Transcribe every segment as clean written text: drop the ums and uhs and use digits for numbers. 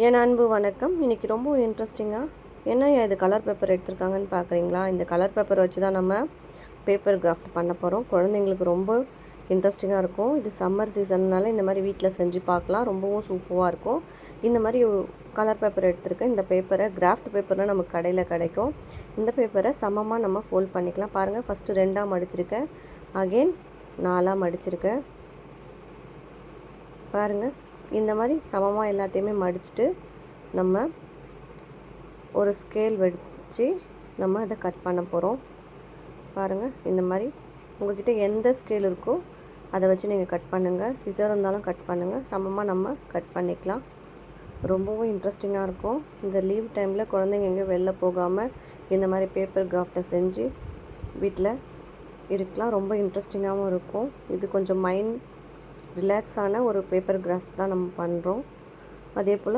என் அன்பு வணக்கம். இன்றைக்கி ரொம்ப இன்ட்ரெஸ்டிங்காக என்ன இது கலர் பேப்பர் எடுத்துருக்காங்கன்னு பார்க்குறீங்களா? இந்த கலர் பேப்பர் வச்சு தான் நம்ம பேப்பர் கிராஃப்ட் பண்ண போகிறோம். குழந்தைங்களுக்கு ரொம்ப இன்ட்ரெஸ்டிங்காக இருக்கும். இது சம்மர் சீசன்னால இந்த மாதிரி வீட்டில் செஞ்சு பார்க்கலாம். ரொம்பவும் சூப்பராக இருக்கும். இந்த மாதிரி கலர் பேப்பர் எடுத்துருக்கேன். இந்த பேப்பரை கிராஃப்ட் பேப்பர்னால் நமக்கு கடையில் கிடைக்கும். இந்த பேப்பரை சமமாக நம்ம ஃபோல்ட் பண்ணிக்கலாம். பாருங்கள், ஃபஸ்ட்டு 2ஆக மடிச்சிருக்கேன், அகெயின் 4ஆக மடிச்சிருக்கேன். பாருங்கள், இந்த மாதிரி சமமாக எல்லாத்தையுமே மடிச்சுட்டு நம்ம ஒரு ஸ்கேல் வச்சு நம்ம அதை கட் பண்ண போகிறோம். பாருங்கள், இந்த மாதிரி உங்கள்கிட்ட எந்த ஸ்கேல் இருக்கோ அதை வச்சு நீங்கள் கட் பண்ணுங்கள். சிசர் இருந்தாலும் கட் பண்ணுங்கள். சமமாக நம்ம கட் பண்ணிக்கலாம். ரொம்பவும் இன்ட்ரெஸ்டிங்காக இருக்கும். இந்த லீவ் டைமில் குழந்தைங்க எங்கேயும் வெளில போகாமல் இந்த மாதிரி பேப்பர் கிராஃப்டை செஞ்சு வீட்டில் இருக்கலாம். ரொம்ப இன்ட்ரெஸ்டிங்காகவும் இருக்கும். இது கொஞ்சம் மைண்ட் ரிலாக்ஸான ஒரு பேப்பர் கிராஃப்ட் தான் நம்ம பண்ணுறோம். அதே போல்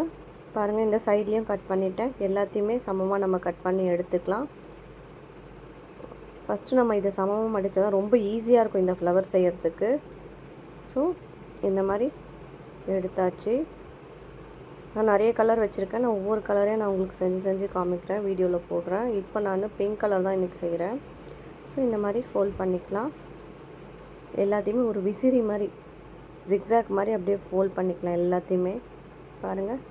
பாருங்கள், இந்த சைட்லேயும் கட் பண்ணிவிட்டேன். எல்லாத்தையுமே சமமாக நம்ம கட் பண்ணி எடுத்துக்கலாம். ஃபஸ்ட்டு நம்ம இதை சமமாக மடித்தா தான் ரொம்ப ஈஸியாக இருக்கும் இந்த ஃப்ளவர் செய்கிறதுக்கு. ஸோ இந்த மாதிரி எடுத்தாச்சு. நான் நிறைய கலர் வச்சுருக்கேன். நான் ஒவ்வொரு கலரையும் நான் உங்களுக்கு செஞ்சு காமிக்கிறேன், வீடியோவில் போடுறேன். இப்போ நான் பிங்க் கலர் தான் இன்றைக்கி செய்கிறேன். ஸோ இந்த மாதிரி ஃபோல்ட் பண்ணிக்கலாம். எல்லாத்தையுமே ஒரு விசிறி மாதிரி ஜிக்ஸாக் மாதிரி அப்படியே ஃபோல்ட் பண்ணிக்கலாம். எல்லாத்தையுமே பாருங்கள்,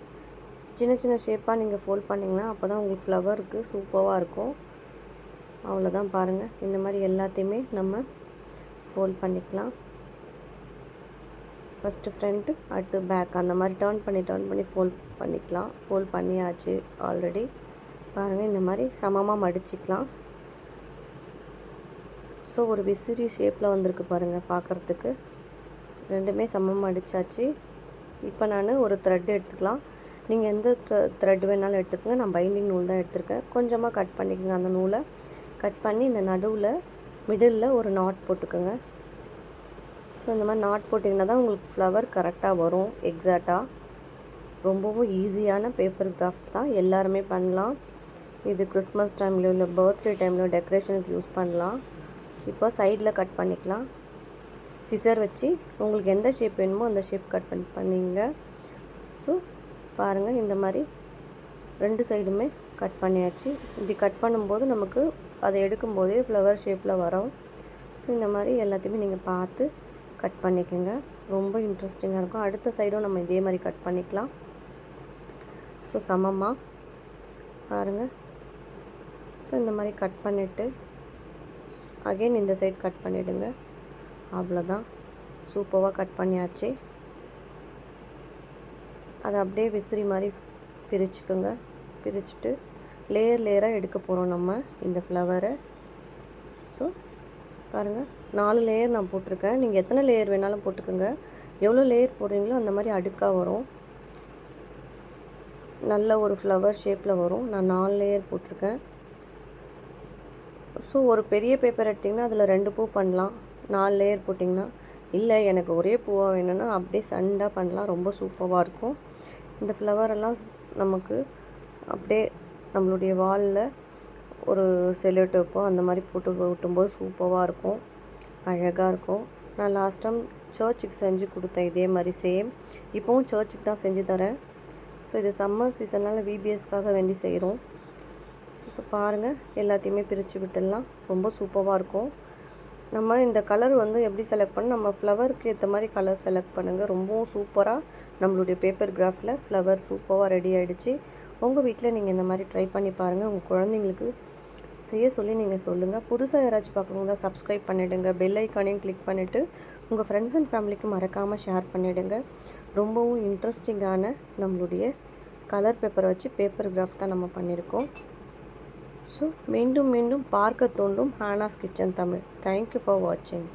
சின்ன சின்ன ஷேப்பாக நீங்கள் ஃபோல்ட் பண்ணிங்கன்னா அப்போ தான் உங்களுக்கு ஃப்ளவருக்கு சூப்பராக இருக்கும். அவ்வளோதான். பாருங்கள், இந்த மாதிரி எல்லாத்தையுமே நம்ம ஃபோல்ட் பண்ணிக்கலாம். ஃபஸ்ட்டு ஃப்ரண்ட்டு, அடுத்து பேக், அந்த மாதிரி டர்ன் பண்ணி ஃபோல்ட் பண்ணிக்கலாம். ஃபோல்ட் பண்ணியாச்சு ஆல்ரெடி. பாருங்கள், இந்த மாதிரி சமமாக மடிச்சிக்கலாம். ஸோ ஒரு விசிறி ஷேப்பில் வந்திருக்கு பாருங்கள் பார்க்குறதுக்கு. ரெண்டுமே சமமாக அடித்தாச்சு. இப்போ நான் ஒரு த்ரெட் எடுத்துக்கலாம். நீங்கள் எந்த த்ரெட் வேணாலும் எடுத்துக்கோங்க. நான் பைண்டிங் நூல் தான் எடுத்திருக்கேன். கொஞ்சமாக கட் பண்ணிக்கோங்க. அந்த நூலை கட் பண்ணி இந்த நடுவில் மிடில் ஒரு நாட் போட்டுக்கோங்க. ஸோ இந்த மாதிரி நாட் போட்டிங்கன்னா தான் உங்களுக்கு ஃப்ளவர் கரெக்டாக வரும், எக்ஸாக்டாக. ரொம்பவும் ஈஸியான பேப்பர் கிராஃப்ட் தான், எல்லாருமே பண்ணலாம். இது கிறிஸ்மஸ் டைமில் இல்லை பர்த்டே டைமில் டெக்கரேஷனுக்கு யூஸ் பண்ணலாம். இப்போ சைடில் கட் பண்ணிக்கலாம். சிசர் வச்சு உங்களுக்கு எந்த ஷேப் வேணுமோ அந்த ஷேப் கட் பண்ணிங்க. ஸோ பாருங்கள், இந்த மாதிரி ரெண்டு சைடுமே கட் பண்ணியாச்சு. இப்படி கட் பண்ணும்போது நமக்கு அதை எடுக்கும்போதே ஃப்ளவர் ஷேப்பில் வரும். ஸோ இந்த மாதிரி எல்லாத்தையுமே நீங்கள் பார்த்து கட் பண்ணிக்கோங்க. ரொம்ப இன்ட்ரெஸ்டிங்காக இருக்கும். அடுத்த சைடும் நம்ம இதே மாதிரி கட் பண்ணிக்கலாம். ஸோ சமமாக பாருங்கள். ஸோ இந்த மாதிரி கட் பண்ணிவிட்டு அகெயின் இந்த சைட் கட் பண்ணிவிடுங்க. அவ்வளோதான், சூப்பராக கட் பண்ணியாச்சு. அதை அப்படியே விசிறி மாதிரி பிரிச்சுக்கோங்க. பிரிச்சுட்டு லேயராக எடுக்க போகிறோம் நம்ம இந்த ஃப்ளவரை. ஸோ பாருங்கள், 4 லேயர் நான் போட்டிருக்கேன். நீங்கள் எத்தனை லேயர் வேணாலும் போட்டுக்கோங்க. எவ்வளோ லேயர் போடுறீங்களோ அந்த மாதிரி அடுக்காக வரும். நல்ல ஒரு ஃப்ளவர் ஷேப்பில் வரும். நான் 4 லேயர் போட்டிருக்கேன். ஸோ ஒரு பெரிய பேப்பர் எடுத்திங்கன்னா அதில் 2 பூ பண்ணலாம். 4 லேயர் போட்டிங்கன்னா. இல்லை எனக்கு ஒரே பூவாக வேணும்னா அப்படியே சண்டாக பண்ணலாம். ரொம்ப சூப்பராக இருக்கும். இந்த ஃப்ளவரெல்லாம் நமக்கு அப்படியே நம்மளுடைய வாலில் ஒரு செல்லோடேப்போ அந்த மாதிரி போட்டு ஒட்டும்போது சூப்பராக இருக்கும், அழகாக இருக்கும். நான் லாஸ்ட் டைம் சர்ச்சுக்கு செஞ்சு கொடுத்தேன் இதே மாதிரி சேம். இப்போவும் சர்ச்சுக்கு தான் செஞ்சு தரேன். ஸோ இது சம்மர் சீசனால் விபிஎஸ்க்காக வேண்டி செய்கிறோம். ஸோ பாருங்கள், எல்லாத்தையுமே பிரித்து விட்டுடலாம். ரொம்ப சூப்பராக இருக்கும். நம்ம இந்த கலர் எப்படி செலக்ட் பண்ண, நம்ம ஃப்ளவருக்கு ஏற்ற மாதிரி கலர் செலக்ட் பண்ணுங்கள். ரொம்பவும் சூப்பராக நம்மளுடைய பேப்பர் கிராஃப்டில் ஃப்ளவர் சூப்பராக ரெடி ஆகிடுச்சு. உங்கள் வீட்டில் நீங்கள் இந்த மாதிரி ட்ரை பண்ணி பாருங்கள். உங்கள் குழந்தைங்களுக்கு செய்ய சொல்லி நீங்கள் சொல்லுங்கள். புதுசாக யாராச்சும் பார்க்குறவங்க தான் சப்ஸ்கிரைப் பண்ணிவிடுங்க. பெல் ஐக்கானையும் கிளிக் பண்ணிவிட்டு உங்கள் ஃப்ரெண்ட்ஸ் அண்ட் ஃபேமிலிக்கு மறக்காமல் ஷேர் பண்ணிவிடுங்க. ரொம்பவும் இன்ட்ரெஸ்டிங்கான நம்மளுடைய கலர் பேப்பரை வச்சு பேப்பர் கிராஃப்ட் தான் நம்ம பண்ணியிருக்கோம். ஸோ மீண்டும் பார்க்க தூண்டும் ஹானாஸ் கிச்சன் தமிழ். தேங்க்யூ ஃபார் வாட்சிங்.